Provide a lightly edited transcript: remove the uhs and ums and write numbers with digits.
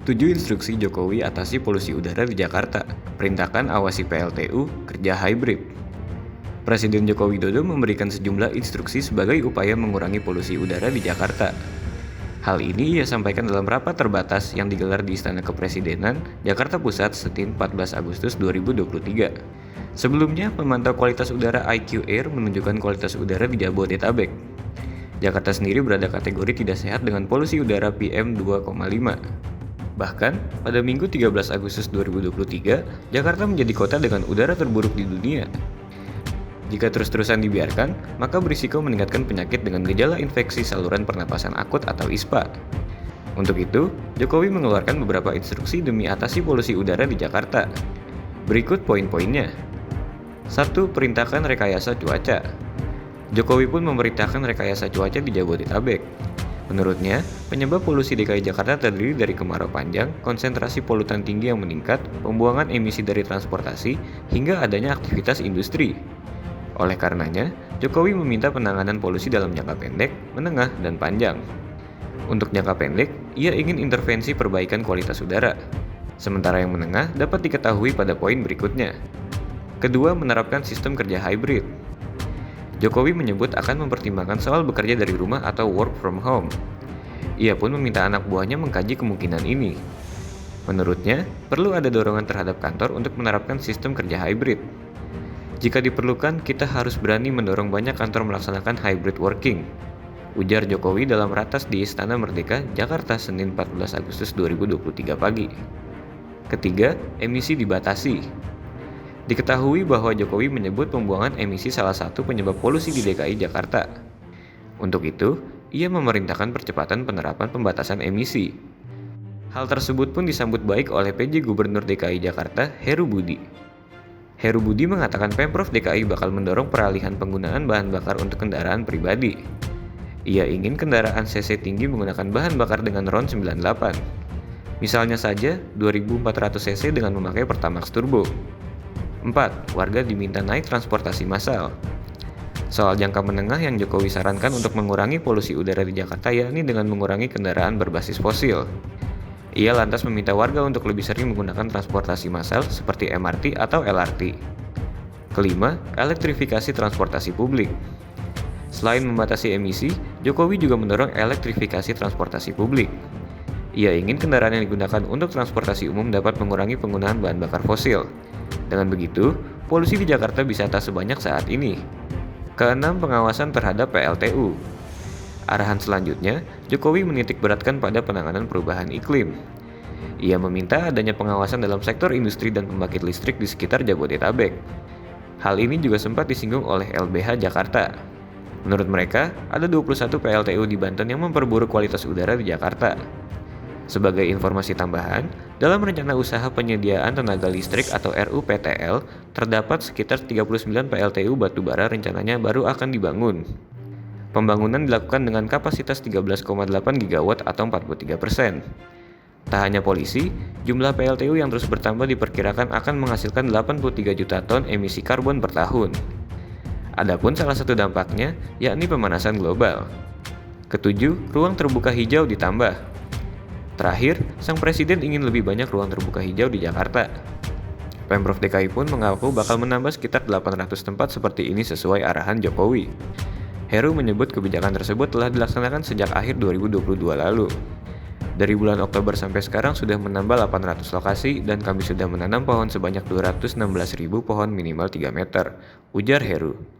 7 instruksi Jokowi atasi polusi udara di Jakarta. Perintahkan awasi PLTU kerja hybrid. Presiden Joko Widodo memberikan sejumlah instruksi sebagai upaya mengurangi polusi udara di Jakarta. Hal ini ia sampaikan dalam rapat terbatas yang digelar di Istana Kepresidenan, Jakarta Pusat, Senin 14 Agustus 2023. Sebelumnya, pemantau kualitas udara IQ Air menunjukkan kualitas udara di Jabodetabek. Jakarta sendiri berada kategori tidak sehat dengan polusi udara PM 2,5. Bahkan, pada Minggu 13 Agustus 2023, Jakarta menjadi kota dengan udara terburuk di dunia. Jika terus-terusan dibiarkan, maka berisiko meningkatkan penyakit dengan gejala infeksi saluran pernapasan akut atau ISPA. Untuk itu, Jokowi mengeluarkan beberapa instruksi demi atasi polusi udara di Jakarta. Berikut poin-poinnya. 1. Perintahkan rekayasa cuaca. Jokowi pun memerintahkan rekayasa cuaca di Jabodetabek. Menurutnya, penyebab polusi DKI Jakarta terdiri dari kemarau panjang, konsentrasi polutan tinggi yang meningkat, pembuangan emisi dari transportasi, hingga adanya aktivitas industri. Oleh karenanya, Jokowi meminta penanganan polusi dalam jangka pendek, menengah, dan panjang. Untuk jangka pendek, ia ingin intervensi perbaikan kualitas udara. Sementara yang menengah dapat diketahui pada poin berikutnya. Kedua, menerapkan sistem kerja hybrid. Jokowi menyebut akan mempertimbangkan soal bekerja dari rumah atau work from home. Ia pun meminta anak buahnya mengkaji kemungkinan ini. Menurutnya, perlu ada dorongan terhadap kantor untuk menerapkan sistem kerja hybrid. Jika diperlukan, kita harus berani mendorong banyak kantor melaksanakan hybrid working, ujar Jokowi dalam ratas di Istana Merdeka, Jakarta, Senin 14 Agustus 2023 pagi. Ketiga, emisi dibatasi. Diketahui bahwa Jokowi menyebut pembuangan emisi salah satu penyebab polusi di DKI Jakarta. Untuk itu, ia memerintahkan percepatan penerapan pembatasan emisi. Hal tersebut pun disambut baik oleh PJ Gubernur DKI Jakarta, Heru Budi. Heru Budi mengatakan Pemprov DKI bakal mendorong peralihan penggunaan bahan bakar untuk kendaraan pribadi. Ia ingin kendaraan CC tinggi menggunakan bahan bakar dengan RON 98. Misalnya saja 2400 cc dengan memakai Pertamax Turbo. 4. Warga diminta naik transportasi massal. Soal jangka menengah yang Jokowi sarankan untuk mengurangi polusi udara di Jakarta yakni dengan mengurangi kendaraan berbasis fosil. Ia lantas meminta warga untuk lebih sering menggunakan transportasi massal seperti MRT atau LRT. Kelima, elektrifikasi transportasi publik. Selain membatasi emisi, Jokowi juga mendorong elektrifikasi transportasi publik. Ia ingin kendaraan yang digunakan untuk transportasi umum dapat mengurangi penggunaan bahan bakar fosil. Dengan begitu, polusi di Jakarta bisa tak sebanyak saat ini. Keenam, pengawasan terhadap PLTU. Arahan selanjutnya, Jokowi menitik beratkan pada penanganan perubahan iklim. Ia meminta adanya pengawasan dalam sektor industri dan pembangkit listrik di sekitar Jabodetabek. Hal ini juga sempat disinggung oleh LBH Jakarta. Menurut mereka, ada 21 PLTU di Banten yang memperburuk kualitas udara di Jakarta. Sebagai informasi tambahan, dalam rencana usaha penyediaan tenaga listrik atau RUPTL, terdapat sekitar 39 PLTU batubara rencananya baru akan dibangun. Pembangunan dilakukan dengan kapasitas 13,8 GW atau 43%. Tak hanya polisi, jumlah PLTU yang terus bertambah diperkirakan akan menghasilkan 83 juta ton emisi karbon per tahun. Adapun salah satu dampaknya, yakni pemanasan global. Ketujuh, ruang terbuka hijau ditambah. Terakhir, sang presiden ingin lebih banyak ruang terbuka hijau di Jakarta. Pemprov DKI pun mengaku bakal menambah sekitar 800 tempat seperti ini sesuai arahan Jokowi. Heru menyebut kebijakan tersebut telah dilaksanakan sejak akhir 2022 lalu. Dari bulan Oktober sampai sekarang sudah menambah 800 lokasi dan kami sudah menanam pohon sebanyak 216.000 pohon minimal 3 meter, ujar Heru.